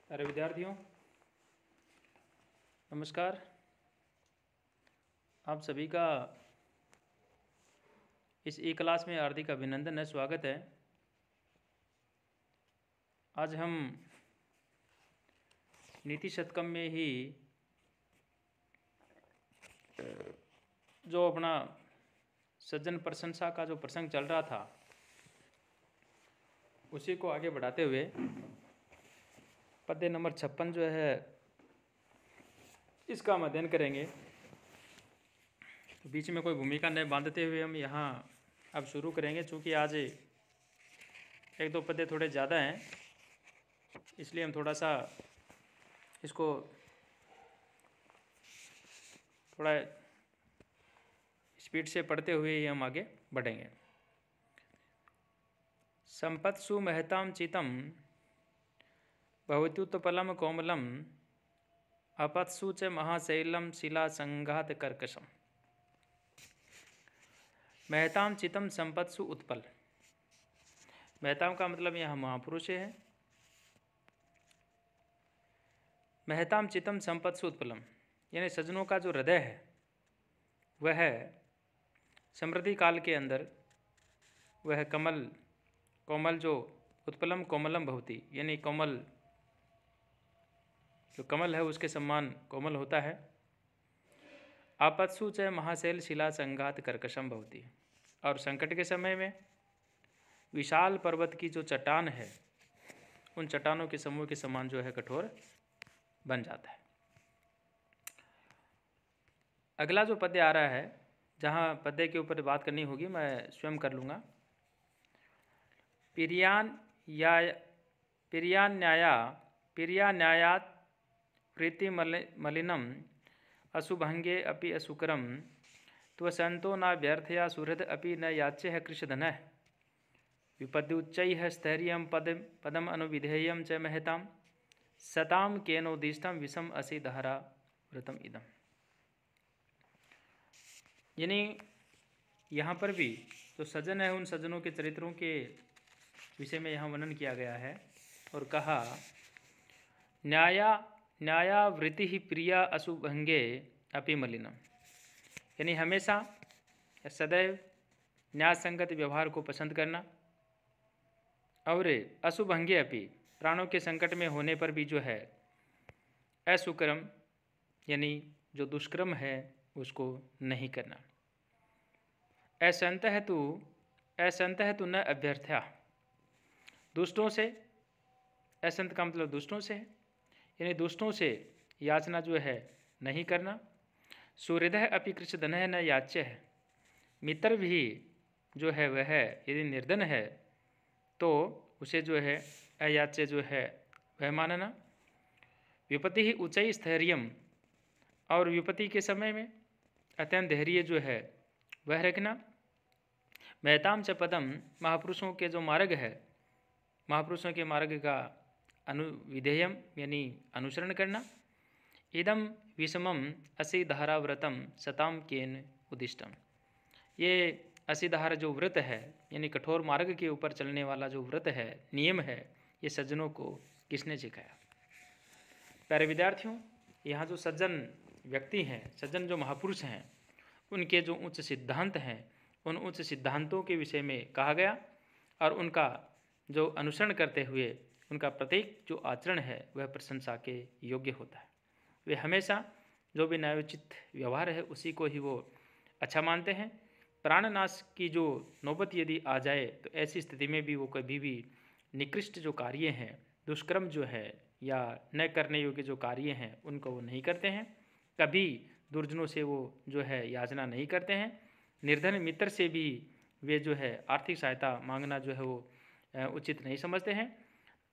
अरे विद्यार्थियों, नमस्कार। आप सभी का इस ई क्लास में हार्दिक अभिनंदन है, स्वागत है। आज हम नीति शतकम में ही जो अपना सज्जन प्रशंसा का जो प्रसंग चल रहा था उसी को आगे बढ़ाते हुए पद्य नंबर 56 जो है इसका हम अध्ययन करेंगे। तो बीच में कोई भूमिका नहीं बांधते हुए हम यहाँ अब शुरू करेंगे। चूँकि आज एक दो पद्य थोड़े ज़्यादा हैं, इसलिए हम थोड़ा सा इसको थोड़ा स्पीड से पढ़ते हुए ही हम आगे बढ़ेंगे। संपत्सु महतां चितं भवत्युत्पलं कोमलम अपत्सु च महाशैलं शिलासंघातकर्कशम्। महतां चितं संपत्सु उत्पल। महतां का मतलब यहाँ महापुरुष है। महतां चितं संपत्सु उत्पलम यानी सज्जनों का जो हृदय है वह समृद्धि काल के अंदर वह कोमल जो उत्पलम कोमलम भवति यानी कोमल जो कमल है उसके समान कोमल होता है। आपत्सु च महाशैल शिला संघात कर्कशम भवति और संकट के समय में विशाल पर्वत की जो चट्टान है उन चट्टानों के समूह के समान जो है कठोर बन जाता है। अगला जो पद्य आ रहा है, जहाँ पद्य के ऊपर बात करनी होगी मैं स्वयं कर लूँगा। पिर्यान्यायात प्रीति मलिनम अशुभंगे अपि असुकरम त्वसंतो न व्यर्थया सुहृद अपि न याच्य कृषधनः विपद्युच्चैः स्थैर्यं पदम अनुविधेयं च महतां सताम केनोदिष्टं विषम असि दहरा व्रतम इदम। यानी यहाँ पर भी जो सज्जन है उन सज्जनों के चरित्रों के विषय में यहाँ वर्णन किया गया है और कहा न्यायावृत्ति ही प्रिया अशुभंगे अपि मलिनम यानी हमेशा सदैव न्याय संगत व्यवहार को पसंद करना और अशुभंगे अपि प्राणों के संकट में होने पर भी जो है असुकर्म यानी जो दुष्कर्म है उसको नहीं करना। असंतः तु न अभ्यर्थ्या दुष्टों से, असंत का मतलब दुष्टों से यानी दुष्टों से याचना जो है नहीं करना। सुहृदः अपि कृषधनः न याच्य है मित्र भी जो है वह यदि निर्धन है तो उसे जो है अयाच्य जो है वह मानना। विपत्ति ही उच्चै स्थैर्यम और विपत्ति के समय में अत्यंत धैर्य जो है वह रखना। महताम च पदम महापुरुषों के जो मार्ग है, महापुरुषों के मार्ग का अनुविधेयम यानी अनुसरण करना। इदम विषमम असि धारा व्रतम सताम केन उदिष्टम ये असिधार जो व्रत है यानी कठोर मार्ग के ऊपर चलने वाला जो व्रत है, नियम है, ये सज्जनों को किसने सिखाया। प्यारे विद्यार्थियों, यहाँ जो सज्जन व्यक्ति हैं, सज्जन जो महापुरुष हैं, उनके जो उच्च सिद्धांत हैं उन उच्च सिद्धांतों के विषय में कहा गया और उनका जो अनुसरण करते हुए उनका प्रत्येक जो आचरण है वह प्रशंसा के योग्य होता है। वे हमेशा जो भी न्यायोचित व्यवहार है उसी को ही वो अच्छा मानते हैं। प्राणनाश की जो नौबत यदि आ जाए तो ऐसी स्थिति में भी वो कभी भी निकृष्ट जो कार्य हैं, दुष्कर्म जो है या न करने योग्य जो कार्य हैं उनको वो नहीं करते हैं। कभी दुर्जनों से वो जो है याचना नहीं करते हैं। निर्धन मित्र से भी वे जो है आर्थिक सहायता मांगना जो है वो उचित नहीं समझते हैं।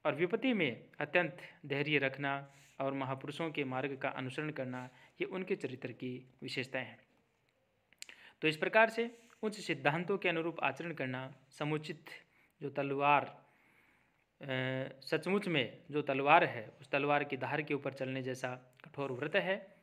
और विपत्ति में अत्यंत धैर्य रखना और महापुरुषों के मार्ग का अनुसरण करना ये उनके चरित्र की विशेषताएं हैं। तो इस प्रकार से उच्च सिद्धांतों के अनुरूप आचरण करना समुचित जो तलवार सचमुच में जो तलवार है उस तलवार की धार के ऊपर चलने जैसा कठोर व्रत है।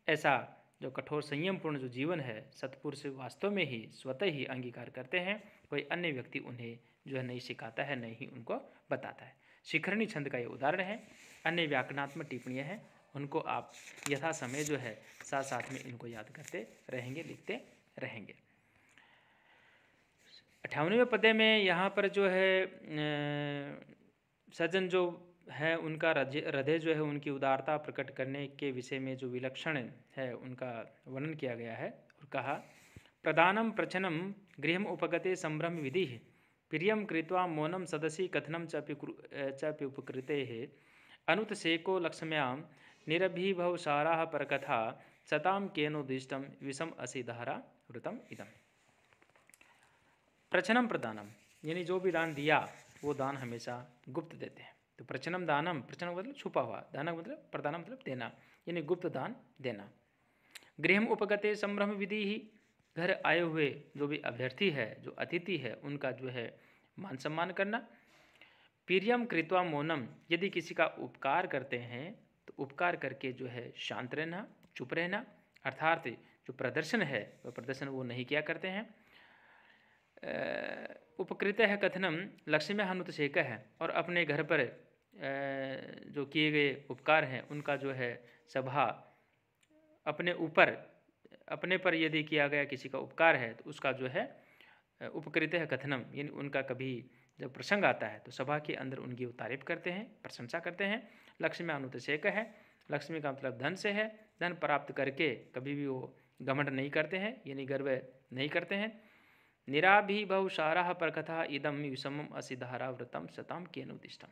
ऐसा जो कठोर संयमपूर्ण जो जीवन है सत्पुरुष वास्तव में ही स्वतः ही अंगीकार करते हैं। कोई अन्य व्यक्ति उन्हें जो है नहीं सिखाता है, नहीं ही उनको बताता है। शिखरणी छंद का ये उदाहरण है। अन्य व्याकरणात्मक टिप्पणियाँ हैं, उनको आप यथा समय जो है साथ साथ में इनको याद करते रहेंगे, लिखते रहेंगे। 58वें पद्य में यहाँ पर जो है सज्जन जो है उनका हृदय जो है उनकी उदारता प्रकट करने के विषय में जो विलक्षण है उनका वर्णन किया गया है और कहा, प्रदानम प्रचनम गृहम उपगते संभ्रम विधि प्रियम कृत्वा मौनम सदसी कथनम चापि उपकृते अनुतसेको लक्ष्म्याम निरभिभव सारा परकथा सताम केनोदिष्टम विषम असि धारा वृतम इदम। प्रचनम प्रदानम यानी जो भी दान दिया वो दान हमेशा गुप्त देते हैं। तो प्रचनम दानम, प्रचनम मतलब छुपा हुआ, दानम मतलब प्रदानम मतलब देना, यानी गुप्त दान देना। गृहम उपगते संभ्रम विधि ही, घर आए हुए जो भी अभ्यर्थी है, जो अतिथि है, उनका जो है मान सम्मान करना। प्रियम कृत्वा मौनम, यदि किसी का उपकार करते हैं तो उपकार करके जो है शांत रहना, चुप रहना, अर्थात जो प्रदर्शन है वह प्रदर्शन वो नहीं किया करते हैं। उपकृत है कथनम लक्ष्मी हनुत शेक है, और अपने घर पर जो किए गए उपकार हैं उनका जो है सभा अपने ऊपर, अपने पर यदि किया गया किसी का उपकार है तो उसका जो है उपकृत है कथनम, यानी उनका कभी जब प्रसंग आता है तो सभा के अंदर उनकी तारीफ करते हैं, प्रशंसा करते हैं। लक्ष्मी अनुत शेक है, लक्ष्मी का मतलब धन से है, धन प्राप्त करके कभी भी वो घमंड नहीं करते हैं, यानी गर्व नहीं करते हैं। निराभिभव सारा परकथा इदम विषमम असिधारा व्रतम सताम केनुदिष्टम।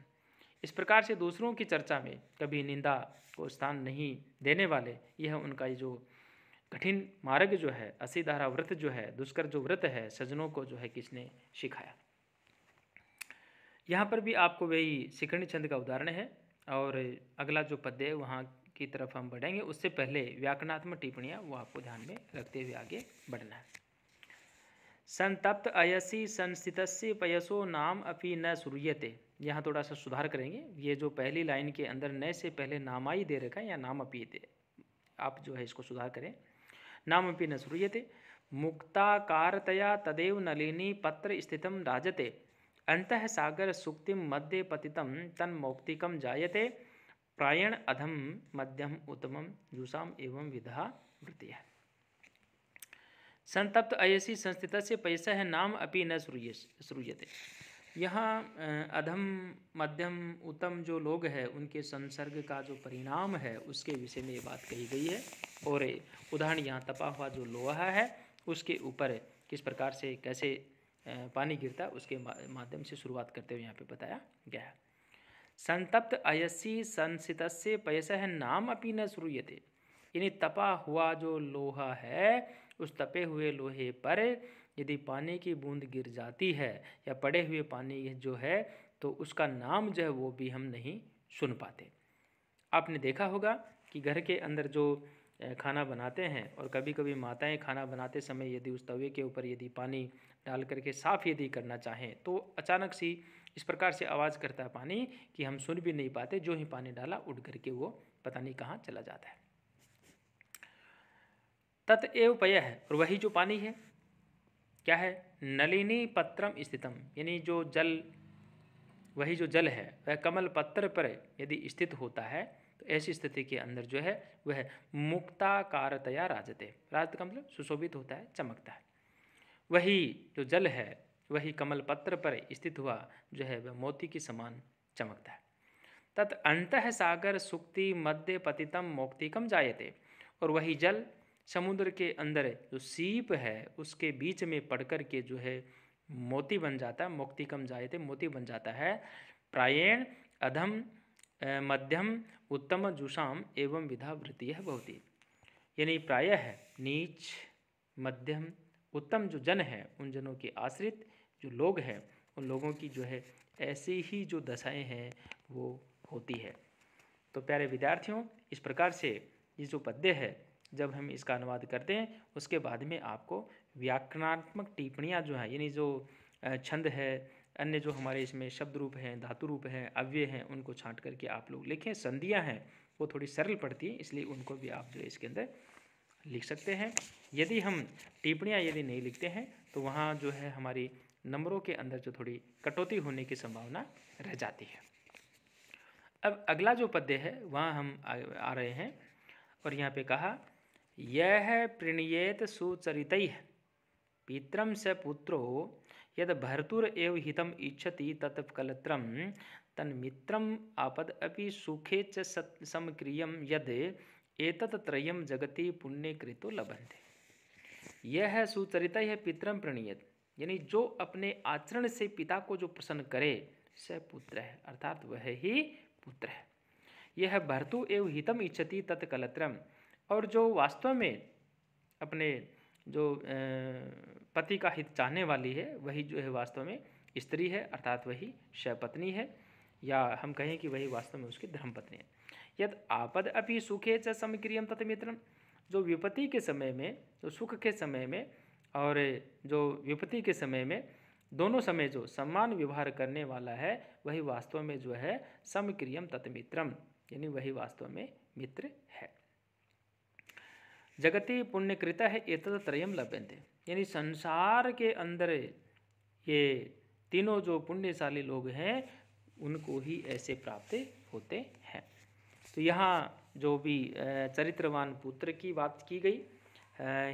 इस प्रकार से दूसरों की चर्चा में कभी निंदा को स्थान नहीं देने वाले, यह उनका ये जो कठिन मार्ग जो है, असिधारा व्रत जो है, दुष्कर जो व्रत है, सज्जनों को जो है किसने सिखाया। यहाँ पर भी आपको वही शिखरणी छंद का उदाहरण है, और अगला जो पद्य है वहाँ की तरफ हम बढ़ेंगे। उससे पहले व्याकरणात्मक टिप्पणियाँ वो आपको ध्यान में रखते हुए आगे बढ़ना है। संतप्त अयसी संस्थितस्य पयसो नाम अपि न श्रूयते, यहाँ थोड़ा सा सुधार करेंगे। ये जो पहली लाइन के अंदर न से पहले नामाई दे रखा है या नाम अपि दे, आप जो है इसको सुधार करें। नाम अपि न श्रूयते मुक्ताकारतया तदेव नलिनी पत्र स्थितम राजते अंतः सागर सुक्तिम मध्य पतितम तन्मौक्तिकम जायते प्रायण अधम मध्यम उत्तमम जुषाम एवं विधा वृत्ति है। संतप्त अयसी संस्थित से पैसा है नाम अपि न श्रूयते। यहाँ अधम मध्यम उत्तम जो लोग हैं उनके संसर्ग का जो परिणाम है उसके विषय में ये बात कही गई है, और उदाहरण यहाँ तपा हुआ जो लोहा है उसके ऊपर किस प्रकार से कैसे पानी गिरता है उसके माध्यम से शुरुआत करते हुए यहाँ पे बताया गया है। संतप्त अयसी संसितस्य पयसः नाम अपि न श्रूयते, यानी तपा हुआ जो लोहा है उस तपे हुए लोहे पर यदि पानी की बूंद गिर जाती है या पड़े हुए पानी जो है तो उसका नाम जो है वो भी हम नहीं सुन पाते। आपने देखा होगा कि घर के अंदर जो खाना बनाते हैं और कभी कभी माताएं खाना बनाते समय यदि उस तवे के ऊपर यदि पानी डाल करके साफ़ यदि करना चाहें तो अचानक सी इस प्रकार से आवाज़ करता है पानी कि हम सुन भी नहीं पाते, जो ही पानी डाला उठ करके वो पता नहीं कहाँ चला जाता है। तत्एव पय है, और वही जो पानी है क्या है, नलिनी पत्रम स्थितम, यानी जो जल, वही जो जल है वह कमल पत्र पर यदि स्थित होता है तो ऐसी स्थिति के अंदर जो है वह मुक्ताकारतया राजते, राजत का मतलब सुशोभित होता है, चमकता है। वही जो जल है वही कमल पत्र पर स्थित हुआ जो है वह मोती के समान चमकता है। तत् अंतः सागर सुक्ति मध्य पतितम मौक्तिकम जायते, और वही जल समुद्र के अंदर जो सीप है उसके बीच में पड़कर के जो है मोती बन जाता है, मौक्तिकम जायते मोती बन जाता है। प्रायेण अधम मध्यम उत्तम जुषाम एवं विधा वृत्ति है बहुती, यानी प्रायः है नीच मध्यम उत्तम जो जन है उन जनों के आश्रित जो लोग हैं उन लोगों की जो है ऐसी ही जो दशाएं हैं वो होती है। तो प्यारे विद्यार्थियों, इस प्रकार से ये जो पद्य है जब हम इसका अनुवाद करते हैं उसके बाद में आपको व्याकरणात्मक टिप्पणियाँ जो हैं, यानी जो छंद है, अन्य जो हमारे इसमें शब्द रूप हैं, धातु रूप हैं, अव्यय हैं, उनको छांट करके आप लोग लिखें। संधियाँ हैं वो थोड़ी सरल पड़ती हैं, इसलिए उनको भी आप जो है इसके अंदर लिख सकते हैं। यदि हम टिप्पणियाँ यदि नहीं लिखते हैं तो वहाँ जो है हमारी नंबरों के अंदर जो थोड़ी कटौती होने की संभावना रह जाती है। अब अगला जो पद्य है वहाँ हम आ रहे हैं और यहाँ पे कहा यह प्रणीयेत सुचरितैः पित्रं स पुत्रो यद भर्तुर एव हितम इच्छति तत्कलत्रं तन्मित्रम आपद अपि सुखे च समक्रियम यद एतत् त्रयम जगति पुण्य कृतो लभन्ते। यह सुचरिता है पित्रम प्रणीयत, यानी जो अपने आचरण से पिता को जो प्रसन्न करे स पुत्र है, अर्थात वह ही पुत्र है। यह भर्तु एव हितम इच्छति तत्कलत्रम, और जो वास्तव में अपने जो पति का हित चाहने वाली है वही जो है वास्तव में स्त्री है, अर्थात वही शपत्नी है, या हम कहें कि वही वास्तव में उसकी धर्मपत्नी है। यद आपद अपि सुखे च समक्रियम तत्मित्रम, जो विपत्ति के समय में, जो सुख के समय में और जो विपत्ति के समय में, दोनों समय जो समान व्यवहार करने वाला है वही वास्तव में जो है समक्रियम तत्मित्रम, यानी वही वास्तव में मित्र है। जगति पुण्यकृत है एतत् त्रयम लभ्यन्ते, यानी संसार के अंदर ये तीनों जो पुण्यशाली लोग हैं उनको ही ऐसे प्राप्त होते हैं। तो यहाँ जो भी चरित्रवान पुत्र की बात की गई,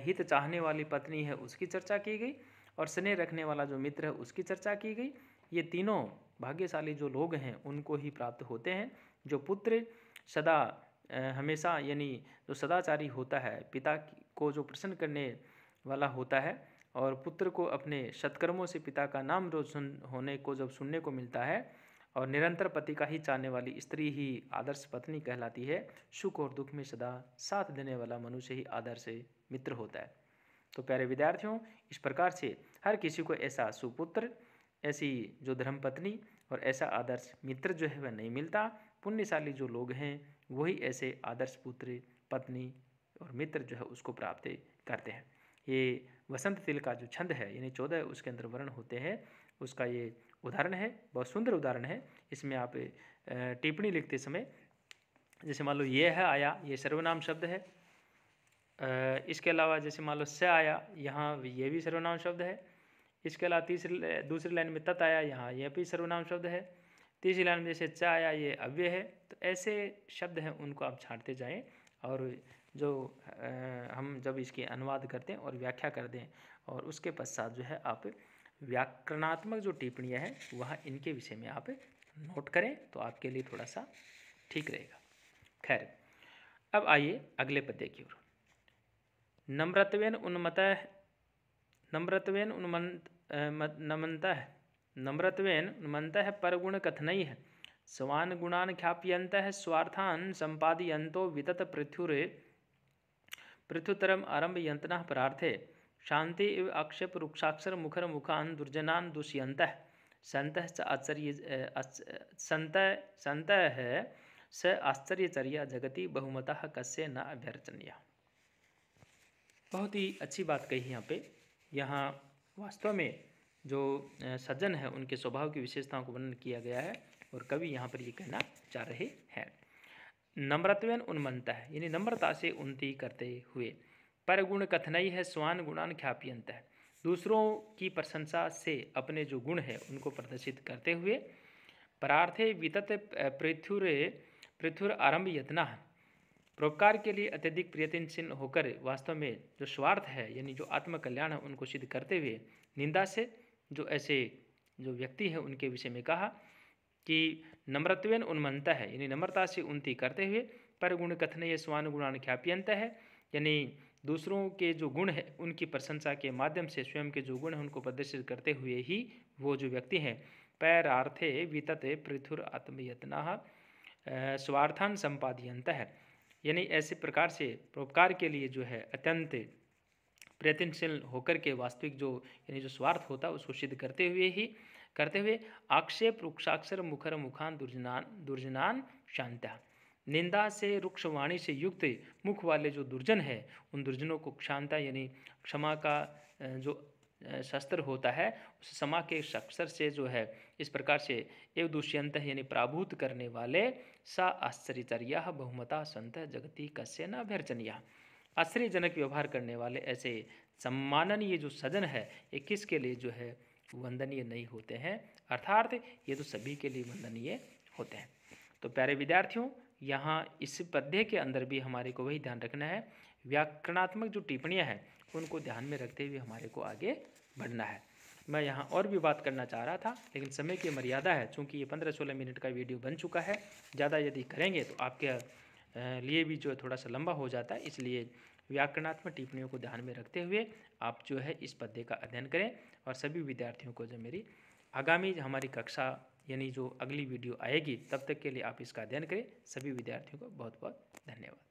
हित चाहने वाली पत्नी है उसकी चर्चा की गई, और स्नेह रखने वाला जो मित्र है उसकी चर्चा की गई। ये तीनों भाग्यशाली जो लोग हैं उनको ही प्राप्त होते हैं। जो पुत्र सदा हमेशा, यानी जो सदाचारी होता है, पिता को जो प्रसन्न करने वाला होता है, और पुत्र को अपने सत्कर्मों से पिता का नाम रोशन होने को जब सुनने को मिलता है, और निरंतर पति का ही चाहने वाली स्त्री ही आदर्श पत्नी कहलाती है। सुख और दुख में सदा साथ देने वाला मनुष्य ही आदर्श मित्र होता है। तो प्यारे विद्यार्थियों, इस प्रकार से हर किसी को ऐसा सुपुत्र, ऐसी जो धर्मपत्नी और ऐसा आदर्श मित्र जो है वह नहीं मिलता। पुण्यशाली जो लोग हैं वही ऐसे आदर्श पुत्र, पत्नी और मित्र जो है उसको प्राप्त करते हैं। ये वसंत तिल का जो छंद है, यानी 14 उसके अंदर वर्ण होते हैं, उसका ये उदाहरण है। बहुत सुंदर उदाहरण है। इसमें आप टिप्पणी लिखते समय, जैसे मान लो ये है आया, ये सर्वनाम शब्द है। इसके अलावा जैसे मान लो स आया, यहाँ ये भी सर्वनाम शब्द है। इसके अलावा दूसरी लाइन में तत् आया, यहाँ यह भी सर्वनाम शब्द है। तीसरी लाइन में जैसे च आया, ये अव्यय है। तो ऐसे शब्द हैं, उनको आप छांटते जाएं, और जो हम जब इसकी अनुवाद करते हैं और व्याख्या कर दें, और उसके पश्चात जो है आप व्याकरणात्मक जो टिप्पणियाँ हैं वह इनके विषय में आप नोट करें, तो आपके लिए थोड़ा सा ठीक रहेगा। खैर, अब आइए अगले पद्य की ओर। नम्रत्वेन उन्मन्तः परगुण कथनैः स्वान् गुणान् ख्याप्यन्तः स्वार्थान् सम्पादयन्तो वितत पृथुतरम् आरम्भयन्तनः परार्थे शान्ति इव आक्षेप रुक्षाक्षर मुखर मुखान् दुर्जनान् दुष्यन्तः सन्तः स आश्चर्यचर्या जगति बहुमतः कस्य न अभ्यर्चनीय। बहुत ही अच्छी बात कही यहाँ पे। यहाँ वास्तव में जो सज्जन है उनके स्वभाव की विशेषताओं को वर्णन किया गया है, और कवि यहाँ पर ये कहना चाह रहे हैं। नम्रत्वेन उन्मन्तः, यानी नम्रता से उन्नति करते हुए, परगुण कथनई है स्वान गुणान ख्याप्यंत है, दूसरों की प्रशंसा से अपने जो गुण है उनको प्रदर्शित करते हुए, परार्थे वितत पृथुर आरंभ यत्ना, परोपकार के लिए अत्यधिक प्रयत्नशील होकर वास्तव में जो स्वार्थ है यानी जो आत्मकल्याण है उनको सिद्ध करते हुए, निंदा से जो ऐसे जो व्यक्ति है उनके विषय में कहा कि नम्रत्वेन उन्मन्त है, यानी नम्रता से उन्नति करते हुए, पर गुण कथन स्वान गुणान ख्याप्यंत है, यानी दूसरों के जो गुण है उनकी प्रशंसा के माध्यम से स्वयं के जो गुण है उनको प्रदर्शित करते हुए ही वो जो व्यक्ति हैं पैरार्थे वितते पृथुर आत्मयत्न स्वार्थान संपादयंत है, यानी ऐसे प्रकार से परोपकार के लिए जो है अत्यंत प्रयत्नशील होकर के वास्तविक जो यानी जो स्वार्थ होता है उसको सिद्ध करते हुए आक्षेप रुक्षाक्षर मुखर मुखान दुर्जनान शांता, निंदा से रुक्ष वाणी से युक्त मुख वाले जो दुर्जन है उन दुर्जनों को शांता यानी क्षमा का जो शस्त्र होता है उस क्षमा के अक्षर से जो है इस प्रकार से एव दुष्यंत यानी पराभूत करने वाले सा आश्चर्यचर्या बहुमता संत जगति कस्य न अभ्यर्चनीय, आश्चर्यजनक व्यवहार करने वाले ऐसे सम्माननीय जो सजन है ये किसके लिए जो है वंदनीय नहीं होते हैं, अर्थात ये तो सभी के लिए वंदनीय होते हैं। तो प्यारे विद्यार्थियों, यहाँ इस पद्य के अंदर भी हमारे को वही ध्यान रखना है, व्याकरणात्मक जो टिप्पणियाँ हैं उनको ध्यान में रखते हुए हमारे को आगे बढ़ना है। मैं यहाँ और भी बात करना चाह रहा था, लेकिन समय की मर्यादा है, चूँकि ये 15-16 मिनट का वीडियो बन चुका है। ज़्यादा यदि करेंगे तो आपके लिए भी जो है थोड़ा सा लंबा हो जाता है, इसलिए व्याकरणात्मक टिप्पणियों को ध्यान में रखते हुए आप जो है इस पद्य का अध्ययन करें। और सभी विद्यार्थियों को जो मेरी आगामी हमारी कक्षा यानी जो अगली वीडियो आएगी तब तक के लिए आप इसका अध्ययन करें। सभी विद्यार्थियों को बहुत बहुत धन्यवाद।